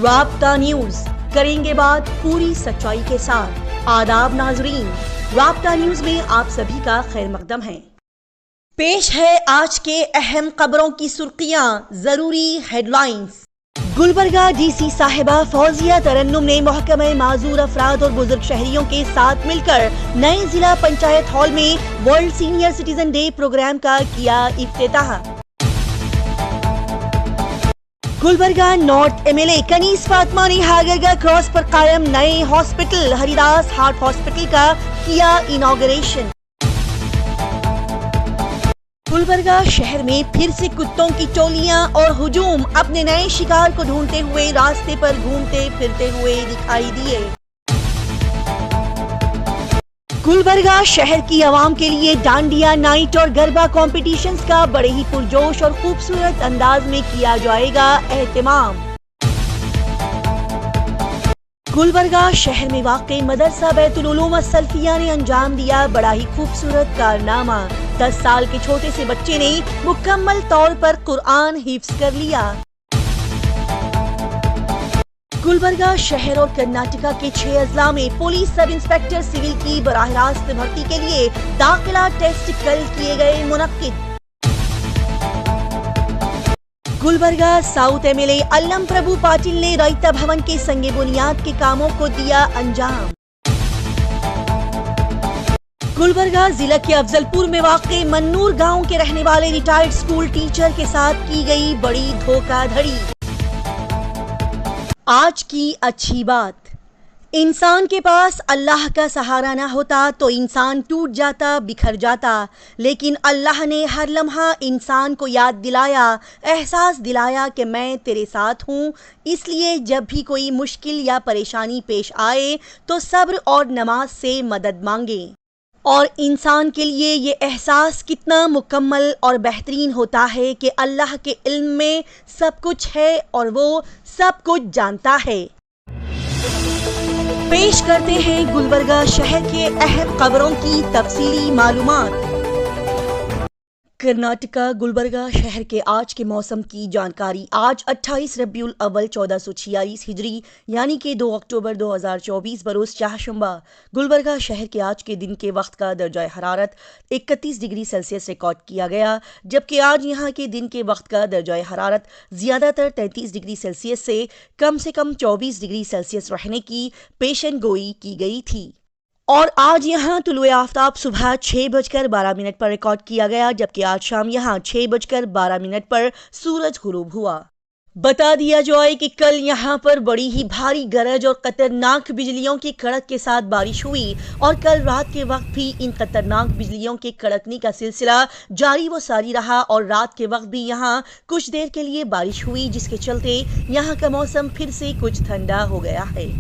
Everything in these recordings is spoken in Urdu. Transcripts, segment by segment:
رابطہ نیوز کریں گے بات پوری سچائی کے ساتھ۔ آداب ناظرین، رابطہ نیوز میں آپ سبھی کا خیر مقدم ہے۔ پیش ہے آج کے اہم خبروں کی سرخیاں، ضروری headlines. Gulbarga D C صاحبہ فوزیہ ترنم نے محکمہ معذور افراد اور بزرگ شہریوں کے ساتھ مل کر نئے ضلع پنچایت ہال میں world senior citizen day programme کا کیا افتتاح۔ Gulbarga north M L A Kaneez Fatima نے ہاگرگہ کراس پر قائم نئے hospital Hari Das heart hospital کا کیا اناگوریشن۔ گلبرگہ شہر میں پھر سے کتوں کی ٹولیاں اور ہجوم اپنے نئے شکار کو ڈھونڈتے ہوئے راستے پر گھومتے پھرتے ہوئے دکھائی دیے۔ گلبرگہ شہر کی عوام کے لیے ڈانڈیا نائٹ اور گربا کمپٹیشنز کا بڑے ہی پرجوش اور خوبصورت انداز میں کیا جائے گا اہتمام۔ گلبرگہ شہر میں واقع مدرسہ بیت العلوم السلفیہ نے انجام دیا بڑا ہی خوبصورت کارنامہ۔ 10 سال کے چھوٹے سے بچے نے مکمل طور پر قرآن حفظ کر لیا۔ گلبرگہ شہر اور کرناٹکا کے 6 اضلاع میں پولیس سب انسپکٹر سول کی براہ راست بھرتی کے لیے داخلہ ٹیسٹ کل کیے گئے منعقد۔ Gulbarga south M L A Allam Prabhu Patil نے رائتا بھون کے سنگ بنیاد کے کاموں کو دیا انجام۔ گلبرگہ ضلع کے افضل پور میں واقع منور گاؤں کے رہنے والے ریٹائرڈ اسکول ٹیچر کے ساتھ کی گئی بڑی دھوکہ دھڑی۔ آج کی اچھی بات، انسان کے پاس اللہ کا سہارا نہ ہوتا تو انسان ٹوٹ جاتا، بکھر جاتا، لیکن اللہ نے ہر لمحہ انسان کو یاد دلایا، احساس دلایا کہ میں تیرے ساتھ ہوں۔ اس لیے جب بھی کوئی مشکل یا پریشانی پیش آئے تو صبر اور نماز سے مدد مانگیں۔ اور انسان کے لیے یہ احساس کتنا مکمل اور بہترین ہوتا ہے کہ اللہ کے علم میں سب کچھ ہے اور وہ سب کچھ جانتا ہے۔ پیش کرتے ہیں گلبرگہ شہر کے اہم خبروں کی تفصیلی معلومات۔ کرناٹکا گلبرگہ شہر کے آج کے موسم کی جانکاری۔ آج 28 ربیع الاول 1446 ہجری یعنی کہ 2 اکتوبر 2024 بروز چہارشنبہ گلبرگہ شہر کے آج کے دن کے وقت کا درجہ حرارت 31 ڈگری سیلسیس ریکارڈ کیا گیا، جبکہ آج یہاں کے دن کے وقت کا درجہ حرارت زیادہ تر 33 ڈگری سیلسیس سے کم 24 ڈگری سیلسیس رہنے کی پیشن گوئی کی گئی تھی۔ اور آج یہاں طلوع آفتاب صبح 6:12 پر ریکارڈ کیا گیا، جبکہ آج شام یہاں 6:12 پر سورج غروب ہوا۔ بتا دیا جائے کہ کل یہاں پر بڑی ہی بھاری گرج اور خطرناک بجلیوں کی کڑک کے ساتھ بارش ہوئی، اور کل رات کے وقت بھی ان خطرناک بجلیوں کے کڑکنے کا سلسلہ جاری و ساری رہا، اور رات کے وقت بھی یہاں کچھ دیر کے لیے بارش ہوئی، جس کے چلتے یہاں کا موسم پھر سے کچھ ٹھنڈا ہو گیا ہے۔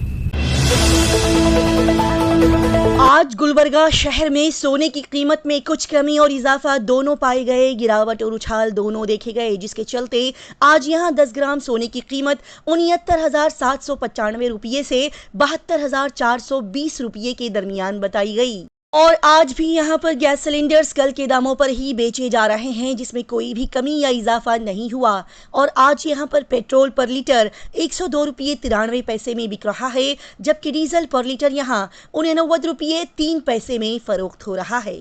آج گلبرگہ شہر میں سونے کی قیمت میں کچھ کمی اور اضافہ دونوں پائے گئے، گراوٹ اور اچھال دونوں دیکھے گئے، جس کے چلتے آج یہاں 10 گرام سونے کی قیمت 69,795 روپیے سے 72,420 روپیے کے درمیان بتائی گئی۔ اور آج بھی یہاں پر گیس سلنڈرز کل کے داموں پر ہی بیچے جا رہے ہیں، جس میں کوئی بھی کمی یا اضافہ نہیں ہوا۔ اور آج یہاں پر پیٹرول پر لیٹر 102 روپیے 93 پیسے میں بک رہا ہے، جبکہ ڈیزل پر لیٹر یہاں 89 روپیے 3 پیسے میں فروخت ہو رہا ہے۔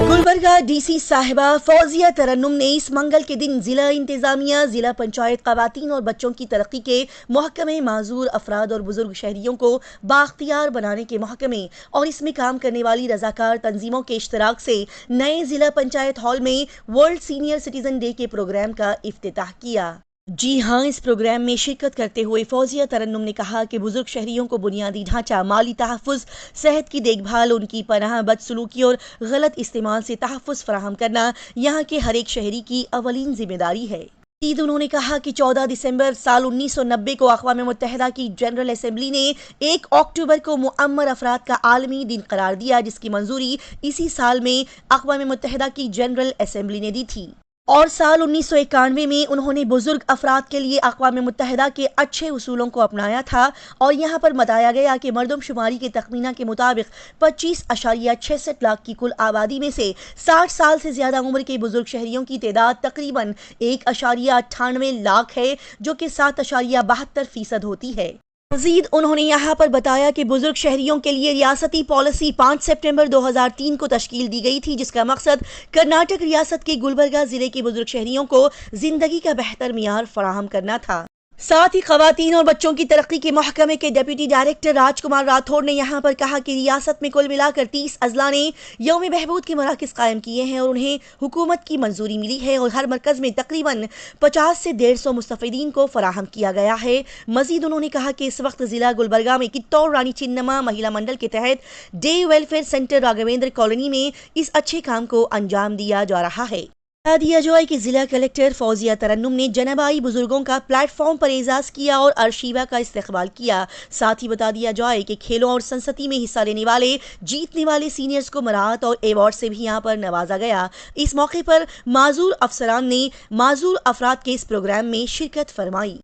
گلبرگہ ڈی سی صاحبہ فوزیہ ترنم نے اس منگل کے دن ضلع انتظامیہ، ضلع پنچایت خواتین اور بچوں کی ترقی کے محکمہ معذور افراد اور بزرگ شہریوں کو بااختیار بنانے کے محکمے اور اس میں کام کرنے والی رضاکار تنظیموں کے اشتراک سے نئے ضلع پنچایت ہال میں ورلڈ سینئر سٹیزن ڈے کے پروگرام کا افتتاح کیا۔ جی ہاں، اس پروگرام میں شرکت کرتے ہوئے فوزیہ ترنم نے کہا کہ بزرگ شہریوں کو بنیادی ڈھانچہ، مالی تحفظ، صحت کی دیکھ بھال، ان کی پناہ، بدسلوکی اور غلط استعمال سے تحفظ فراہم کرنا یہاں کے ہر ایک شہری کی اولین ذمہ داری ہے۔ انہوں نے کہا کہ 14 دسمبر سال 1990 کو اقوام متحدہ کی جنرل اسمبلی نے 1 اکتوبر کو معمر افراد کا عالمی دن قرار دیا، جس کی منظوری اسی سال میں اقوام متحدہ کی جنرل اسمبلی نے دی تھی۔ اور سال 1991 میں انہوں نے بزرگ افراد کے لیے اقوام متحدہ کے اچھے اصولوں کو اپنایا تھا اور یہاں پر بتایا گیا کہ مردم شماری کے تخمینہ کے مطابق 25.66 لاکھ کی کل آبادی میں سے 60 سال سے زیادہ عمر کے بزرگ شہریوں کی تعداد تقریباً 1.98 لاکھ ہے، جو کہ 7.72% ہوتی ہے۔ مزید انہوں نے یہاں پر بتایا کہ بزرگ شہریوں کے لیے ریاستی پالیسی 5 سپٹمبر 2003 کو تشکیل دی گئی تھی، جس کا مقصد کرناٹک ریاست کے گلبرگہ ضلع کے بزرگ شہریوں کو زندگی کا بہتر معیار فراہم کرنا تھا۔ ساتھ ہی خواتین اور بچوں کی ترقی کے محکمے کے ڈپٹی ڈائریکٹر راج کمار راٹھور نے یہاں پر کہا کہ ریاست میں کل ملا کر 30 اضلاع نے یوم بہبود کے مراکز قائم کیے ہیں اور انہیں حکومت کی منظوری ملی ہے اور ہر مرکز میں تقریباً 50 سے 150 مستفیدین کو فراہم کیا گیا ہے۔ مزید انہوں نے کہا کہ اس وقت ضلع گلبرگہ میں کتور رانی چنما مہیلا منڈل کے تحت day welfare centre Raghavendra colony میں اس اچھے کام کو انجام دیا جا رہا ہے۔ دیا جائے کہ ضلع کلکٹر فوزیہ ترنم نے جنبائی بزرگوں کا پلیٹ فارم پر اعزاز کیا اور ارشیوا کا استقبال کیا۔ ساتھ ہی بتا دیا جائے کہ کھیلوں اور سنستی میں حصہ لینے والے جیتنے والے سینئرز کو مراعات اور ایوارڈ سے بھی یہاں پر نوازا گیا۔ اس موقع پر معذور افسران نے معذور افراد کے اس پروگرام میں شرکت فرمائی۔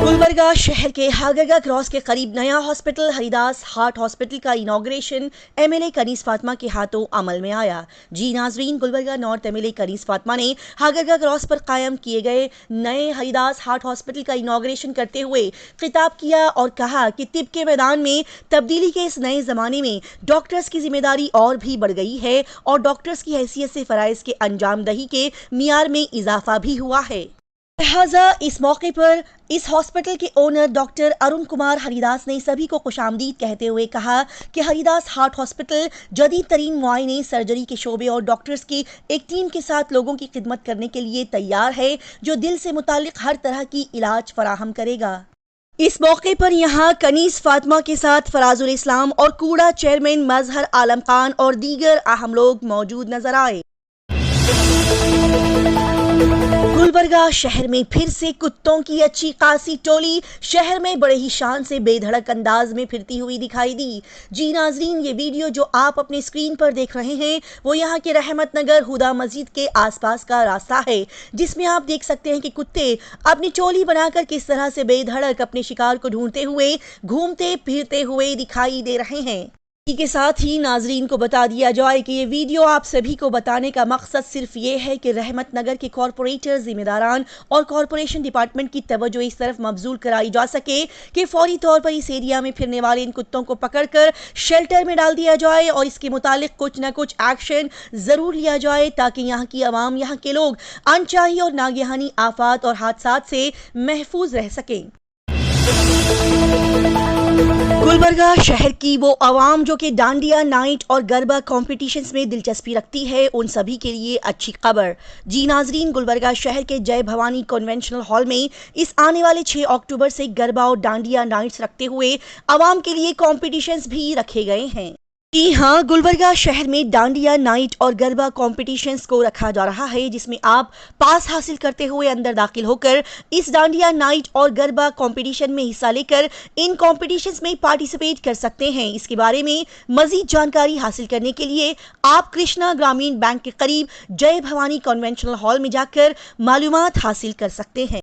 گلبرگہ شہر کے ہاگرگا کراس کے قریب نیا ہاسپٹل ہریداس ہارٹ ہاسپٹل کا inauguration M L A Kaneez Fatima کے ہاتھوں عمل میں آیا۔ جی ناظرین، Gulbarga north M L A Kaneez Fatima نے ہاگرگا کراس پر قائم کیے گئے نئے ہریداس ہارٹ ہاسپٹل کا انوگریشن کرتے ہوئے خطاب کیا اور کہا کہ طب کے میدان میں تبدیلی کے اس نئے زمانے میں ڈاکٹرز کی ذمہ داری اور بھی بڑھ گئی ہے اور ڈاکٹرز کی حیثیت سے فرائض کے انجام دہی کے معیار میں اضافہ بھی ہوا ہے۔ لہٰذا اس موقع پر اس ہاسپٹل کے اونر ڈاکٹر ارون کمار ہریداس نے سبھی کو خوش آمدید کہتے ہوئے کہا کہ ہریداس ہارٹ ہاسپٹل جدید ترین معائنے، سرجری کے شعبے اور ڈاکٹرز کی ایک ٹیم کے ساتھ لوگوں کی خدمت کرنے کے لیے تیار ہے، جو دل سے متعلق ہر طرح کی علاج فراہم کرے گا۔ اس موقع پر یہاں کنیز فاطمہ کے ساتھ فراز الاسلام اور کوڑا چیئرمین مظہر عالم خان اور دیگر اہم لوگ موجود نظر آئے۔ گلبرگہ شہر میں پھر سے کتوں کی اچھی خاصی ٹولی شہر میں بڑے ہی شان سے بے دھڑک انداز میں پھرتی ہوئی دکھائی دی۔ جی ناظرین، یہ ویڈیو جو آپ اپنے اسکرین پر دیکھ رہے ہیں وہ یہاں کے رحمت نگر ہدا مسجد کے آس پاس کا راستہ ہے، جس میں آپ دیکھ سکتے ہیں کہ کتے اپنی ٹولی بنا کر کس طرح سے بے دھڑک اپنے شکار کو ڈھونڈتے ہوئے گھومتے پھرتے ہوئے دکھائی دے رہے ہیں۔ اسی کے ساتھ ہی ناظرین کو بتا دیا جائے کہ یہ ویڈیو آپ سبھی کو بتانے کا مقصد صرف یہ ہے کہ رحمت نگر کے کارپوریٹر، ذمہ داران اور کارپوریشن ڈپارٹمنٹ کی توجہ اس طرف مبذول کرائی جا سکے کہ فوری طور پر اس ایریا میں پھرنے والے ان کتوں کو پکڑ کر شیلٹر میں ڈال دیا جائے اور اس کے متعلق کچھ نہ کچھ ایکشن ضرور لیا جائے تاکہ یہاں کی عوام، یہاں کے لوگ انچاہی اور ناگہانی آفات اور حادثات سے محفوظ رہ سکیں۔ گلبرگہ شہر کی وہ عوام جو کہ ڈانڈیا نائٹ اور گربا کمپٹیشنز میں دلچسپی رکھتی ہے، ان سبھی کے لیے اچھی خبر۔ جی ناظرین، گلبرگہ شہر کے جے بھوانی کنونشنل ہال میں اس آنے والے 6 اکتوبر سے گربا اور ڈانڈیا نائٹس رکھتے ہوئے عوام کے لیے کمپٹیشنز بھی رکھے گئے ہیں۔ جی ہاں، گلبرگہ شہر میں ڈانڈیا نائٹ اور گربا کمپٹیشنز کو رکھا جا رہا ہے، جس میں آپ پاس حاصل کرتے ہوئے اندر داخل ہو کر اس ڈانڈیا نائٹ اور گربا کمپٹیشن میں حصہ لے کر ان کمپٹیشنز میں پارٹیسپیٹ کر سکتے ہیں۔ اس کے بارے میں مزید جانکاری حاصل کرنے کے لیے آپ کرشنا گرامین بینک کے قریب جے بھوانی کنونشنل ہال میں جا کر معلومات حاصل کر سکتے ہیں۔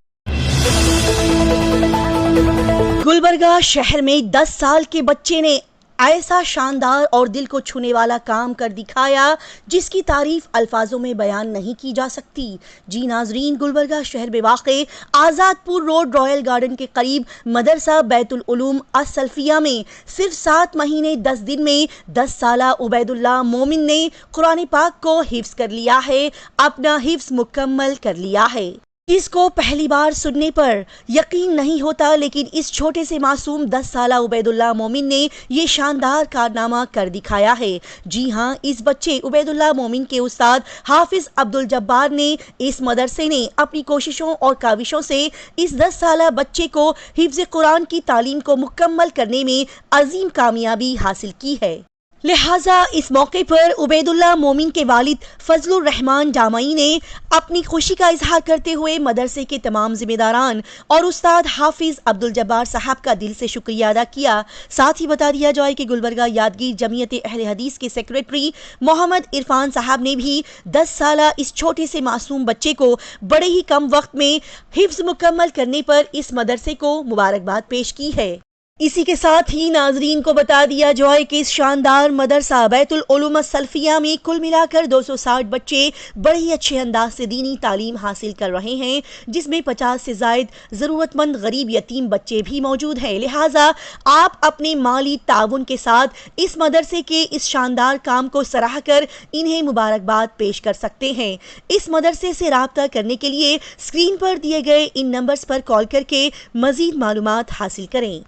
گلبرگہ شہر میں 10 سال کے بچے نے ایسا شاندار اور دل کو چھونے والا کام کر دکھایا جس کی تعریف الفاظوں میں بیان نہیں کی جا سکتی۔ جی ناظرین، گلبرگہ شہر میں واقع آزاد پور روڈ رائل گارڈن کے قریب مدرسہ بیت العلوم السلفیہ میں صرف 7 مہینے 10 دن میں 10 سالہ عبید اللہ مومن نے قرآن پاک کو حفظ کر لیا ہے، اپنا حفظ مکمل کر لیا ہے۔ اس کو پہلی بار سننے پر یقین نہیں ہوتا، لیکن اس چھوٹے سے معصوم 10 سالہ عبید اللہ مومن نے یہ شاندار کارنامہ کر دکھایا ہے۔ جی ہاں، اس بچے عبید اللہ مومن کے استاد حافظ عبد الجبار نے، اس مدرسے نے اپنی کوششوں اور کاوشوں سے اس 10 سالہ بچے کو حفظ قرآن کی تعلیم کو مکمل کرنے میں عظیم کامیابی حاصل کی ہے۔ لہٰذا اس موقع پر عبیداللہ مومن کے والد فضل الرحمان جامعی نے اپنی خوشی کا اظہار کرتے ہوئے مدرسے کے تمام ذمہ داران اور استاد حافظ عبدالجبار صاحب کا دل سے شکریہ ادا کیا۔ ساتھ ہی بتا دیا جائے کہ گلبرگہ یادگیر جمعیت اہل حدیث کے سیکریٹری محمد عرفان صاحب نے بھی 10 سالہ اس چھوٹے سے معصوم بچے کو بڑے ہی کم وقت میں حفظ مکمل کرنے پر اس مدرسے کو مبارکباد پیش کی ہے۔ اسی کے ساتھ ہی ناظرین کو بتا دیا جائے کہ اس شاندار مدرسہ بیت العلوم السلفیہ میں کل ملا کر 260 بچے بڑے ہی اچھے انداز سے دینی تعلیم حاصل کر رہے ہیں، جس میں 50 سے زائد ضرورت مند غریب یتیم بچے بھی موجود ہیں۔ لہٰذا آپ اپنے مالی تعاون کے ساتھ اس مدرسے کے اس شاندار کام کو سراہ کر انہیں مبارکباد پیش کر سکتے ہیں۔ اس مدرسے سے رابطہ کرنے کے لیے اسکرین پر دیے گئے ان نمبرز پر کال کر کے مزید معلومات حاصل کریں۔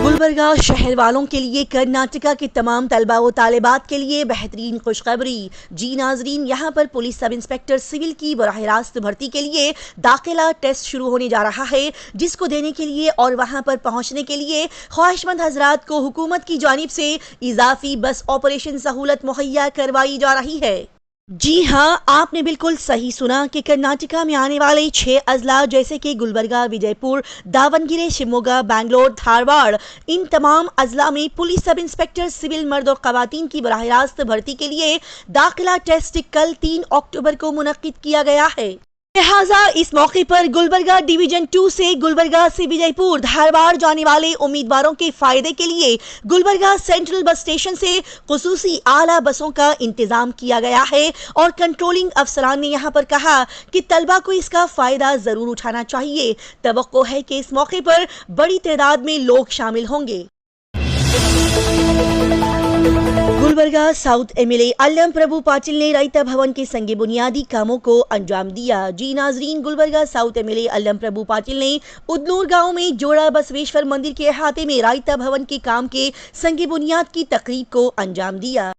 گلبرگہ شہر والوں کے لیے کرناٹکا کے تمام طلباء و طالبات کے لیے بہترین خوشخبری۔ جی ناظرین، یہاں پر پولیس سب انسپیکٹر سول کی براہ راست بھرتی کے لیے داخلہ ٹیسٹ شروع ہونے جا رہا ہے، جس کو دینے کے لیے اور وہاں پر پہنچنے کے لیے خواہش مند حضرات کو حکومت کی جانب سے اضافی بس آپریشن سہولت مہیا کروائی جا رہی ہے۔ جی ہاں، آپ نے بالکل صحیح سنا کہ کرناٹکا میں آنے والے 6 اضلاع جیسے کہ گلبرگہ، وجے پور، داونگیرے، شیموگا، بنگلور، دھارواڑ، ان تمام اضلاع میں پولیس سب انسپیکٹر سول مرد اور خواتین کی براہ راست بھرتی کے لیے داخلہ ٹیسٹ کل 3 اکتوبر کو منعقد کیا گیا ہے۔ لہٰذا اس موقع پر گلبرگہ ڈویژن 2 سے گلبرگہ سے وجے پور، دھارواڑ جانے والے امیدواروں کے فائدے کے لیے گلبرگہ سینٹرل بس اسٹیشن سے خصوصی اعلیٰ بسوں کا انتظام کیا گیا ہے، اور کنٹرولنگ افسران نے یہاں پر کہا کہ طلبہ کو اس کا فائدہ ضرور اٹھانا چاہیے۔ توقع ہے کہ اس موقع پر بڑی تعداد میں لوگ شامل ہوں گے۔ Gulbarga south M L A Allam Prabhu Patil نے رائتا بھون کے سنگ بنیادی کاموں کو انجام دیا۔ جی ناظرین، Gulbarga south M L A Allam Prabhu Patil نے ادنور گاؤں میں جوڑا بسویشور مندر کے احاطے میں رائتا بھون کے کام کے سنگ بنیاد کی تقریب کو انجام دیا۔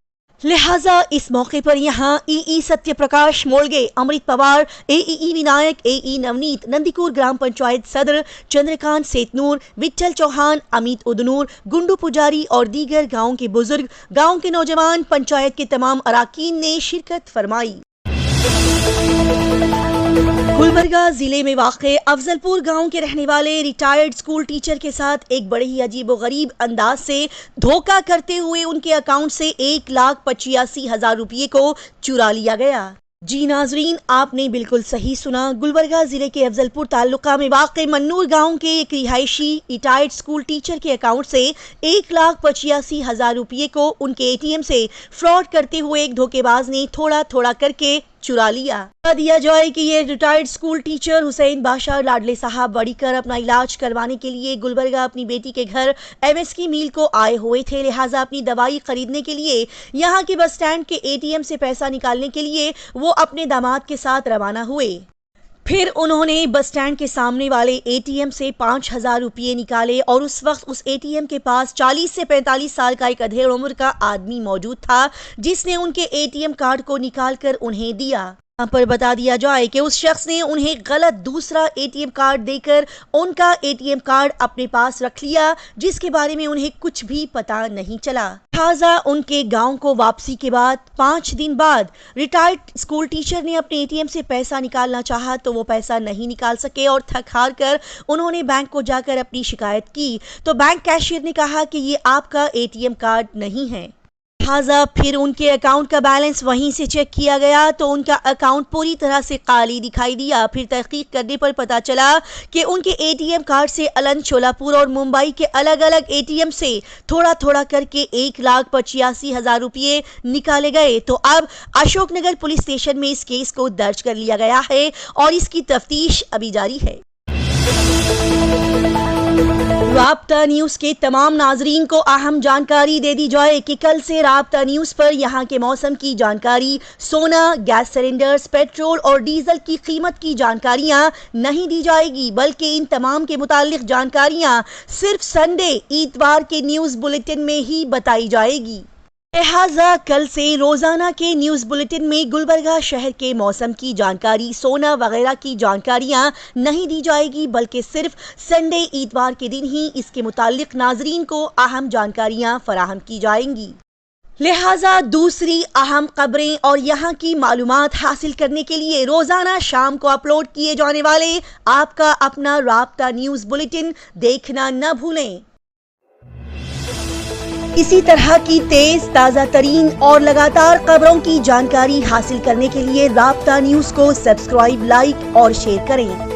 لہٰذا اس موقع پر یہاں ای ستیہ پرکاش مولگے، امرت پوار، اے ونائک، اے نونیت، نندیکور گرام پنچایت صدر چندرکانت سیتنور، وٹھل چوہان، امیت ادنور، گنڈو پجاری اور دیگر گاؤں کے بزرگ، گاؤں کے نوجوان، پنچایت کے تمام اراکین نے شرکت فرمائی۔ گلبرگہ ضلع میں واقع افضل پور گاؤں کے رہنے والے ریٹائرڈ اسکول ٹیچر کے ساتھ ایک بڑے ہی عجیب و غریب انداز سے دھوکہ کرتے ہوئے ان کے اکاؤنٹ سے 1,85,000 روپے کو چرا لیا گیا۔ جی ناظرین، آپ نے بالکل صحیح سنا۔ گلبرگہ ضلع کے افضل پور تعلقہ میں واقع منور گاؤں کے ایک رہائشی ریٹائرڈ اسکول ٹیچر کے اکاؤنٹ سے 1,85,000 روپے کو ان کے اے ٹی ایم سے فراڈ کرتے ہوئے ایک دھوکے باز نے تھوڑا تھوڑا کر کے چرا لیا۔ بتا دیا جائے کہ یہ ریٹائرڈ اسکول ٹیچر حسین بادشاہ لاڈلے صاحب وڑیکر اپنا علاج کروانے کے لیے گلبرگہ اپنی بیٹی کے گھر ایم ایس کی میل کو آئے ہوئے تھے۔ لہٰذا اپنی دوائی خریدنے کے لیے یہاں کے بس اسٹینڈ کے اے ٹی ایم سے پیسہ نکالنے کے لیے وہ اپنے داماد کے ساتھ روانہ ہوئے۔ پھر انہوں نے بس اسٹینڈ کے سامنے والے اے ٹی ایم سے 5,000 روپے نکالے، اور اس وقت اس اے ٹی ایم کے پاس 40 سے 45 سال کا ایک ادھیڑ عمر کا آدمی موجود تھا، جس نے ان کے اے ٹی ایم کارڈ کو نکال کر انہیں دیا۔ یہاں پر بتا دیا جائے کہ اس شخص نے انہیں غلط دوسرا اے ٹی ایم کارڈ دے کر ان کا اے ٹی ایم کارڈ اپنے پاس رکھ لیا، جس کے بارے میں انہیں کچھ بھی پتا نہیں چلا۔ لہٰذا ان کے گاؤں کو واپسی کے بعد 5 دن بعد ریٹائرڈ اسکول ٹیچر نے اپنے اے ٹی ایم سے پیسہ نکالنا چاہا تو وہ پیسہ نہیں نکال سکے، اور تھک ہار کر انہوں نے بینک کو جا کر اپنی شکایت کی تو بینک کیشیئر نے کہا کہ یہ آپ کا اے ٹی ایم کارڈ نہیں ہے۔ لہٰذا پھر ان کے اکاؤنٹ کا بیلنس وہیں سے چیک کیا گیا تو ان کا اکاؤنٹ پوری طرح سے خالی دکھائی دیا۔ پھر تحقیق کرنے پر پتا چلا کہ ان کے اے ٹی ایم کارڈ سے الند، شولاپور اور ممبئی کے الگ الگ اے ٹی ایم سے تھوڑا تھوڑا کر کے 1,85,000 روپے نکالے گئے۔ تو اب اشوک نگر پولیس اسٹیشن میں اس کیس کو درج کر لیا گیا ہے اور اس کی تفتیش ابھی جاری ہے۔ رابطہ نیوز کے تمام ناظرین کو اہم جانکاری دے دی جائے کہ کل سے رابطہ نیوز پر یہاں کے موسم کی جانکاری، سونا، گیس سلنڈرز، پیٹرول اور ڈیزل کی قیمت کی جانکاریاں نہیں دی جائے گی، بلکہ ان تمام کے متعلق جانکاریاں صرف سنڈے، اتوار کے نیوز بلیٹن میں ہی بتائی جائے گی۔ لہٰذا کل سے روزانہ کے نیوز بلیٹن میں گلبرگہ شہر کے موسم کی جانکاری، سونا وغیرہ کی جانکاریاں نہیں دی جائے گی، بلکہ صرف سنڈے اتوار کے دن ہی اس کے متعلق ناظرین کو اہم جانکاریاں فراہم کی جائیں گی۔ لہٰذا دوسری اہم خبریں اور یہاں کی معلومات حاصل کرنے کے لیے روزانہ شام کو اپلوڈ کیے جانے والے آپ کا اپنا رابطہ نیوز بلیٹن دیکھنا نہ بھولیں۔ اسی طرح کی تیز، تازہ ترین اور لگاتار خبروں کی جانکاری حاصل کرنے کے لیے رابطہ نیوز کو سبسکرائب، لائک اور شیئر کریں۔